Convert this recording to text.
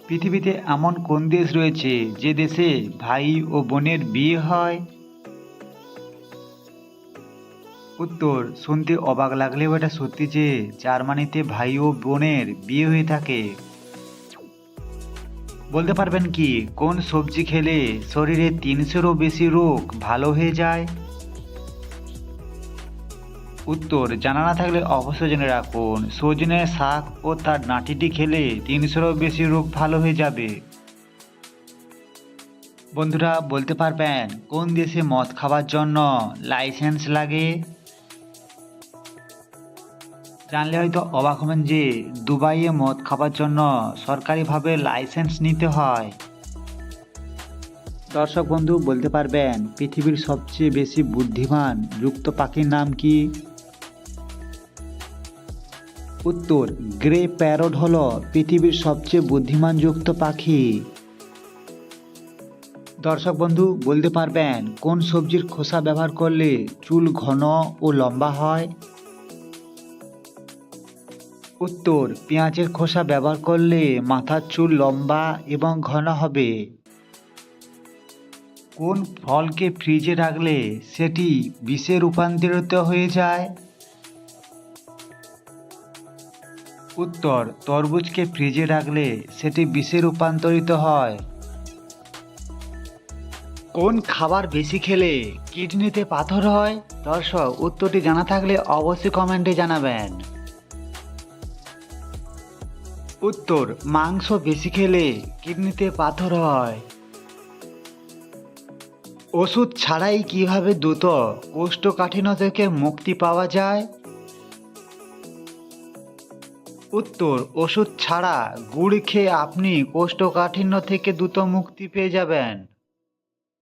পৃথিবীতে এমন কোন দেশ রয়েছে যে দেশে ভাই ও বোনের বিয়ে হয়? উত্তর, শুনতে অবাক লাগলেও এটা সত্যি যে জার্মানিতে ভাই ও বোনের বিয়ে হয়ে থাকে। বলতে পারবেন কি কোন সবজি খেলে শরীরে 300-এরও বেশি রোগ ভালো হয়ে যায়? উত্তর, জানা না থাকলে অবশ্যই জেনে রাখুন, সজনে শাক ও তার ডাঁটিটি খেলে 300-এরও বেশি রোগ ভালো হয়ে যাবে। বন্ধুরা, বলতে পারবেন কোন দেশে মদ খাওয়ার জন্য লাইসেন্স লাগে? জানলে হয়তো অবাক হবেন যে দুবাইয়ে মদ খাওয়ার জন্য সরকারিভাবে লাইসেন্স নিতে হয়। দর্শক বন্ধু, বলতে পারবেন পৃথিবীর সবচেয়ে বেশি বুদ্ধিমান যুক্ত পাখির নাম কি? উত্তর, গ্রে প্যারট হলো পৃথিবীর সবচেয়ে বুদ্ধিমান যুক্ত পাখি। দর্শক বন্ধু, বলতে পারবেন কোন সবজির খোসা ব্যবহার করলে চুল ঘন ও লম্বা হয়? উত্তর, পেঁয়াজের খোসা ব্যবহার করলে মাথার চুল লম্বা এবং ঘন হবে। কোন ফলকে ফ্রিজে রাখলে সেটি বিষে রূপান্তরিত হয়ে যায়? উত্তর, তরমুজকে ফ্রিজে রাখলে সেটি বিষে রূপান্তরিত হয়। কোন খাবার বেশি খেলে কিডনিতে পাথর হয়? দর্শক, উত্তরটি জানা থাকলে অবশ্যই কমেন্টে জানাবেন। উত্তর, মাংস বেশি খেলে কিডনিতে পাথর হয়। ওষুধ ছাড়াই কিভাবে দ্রুত কোষ্ঠকাঠিন্য থেকে মুক্তি পাওয়া যায়? উত্তর, ওষুধ ছাড়া গুড় খেয়ে আপনি কোষ্ঠকাঠিন্য থেকে দ্রুত মুক্তি পেয়ে যাবেন।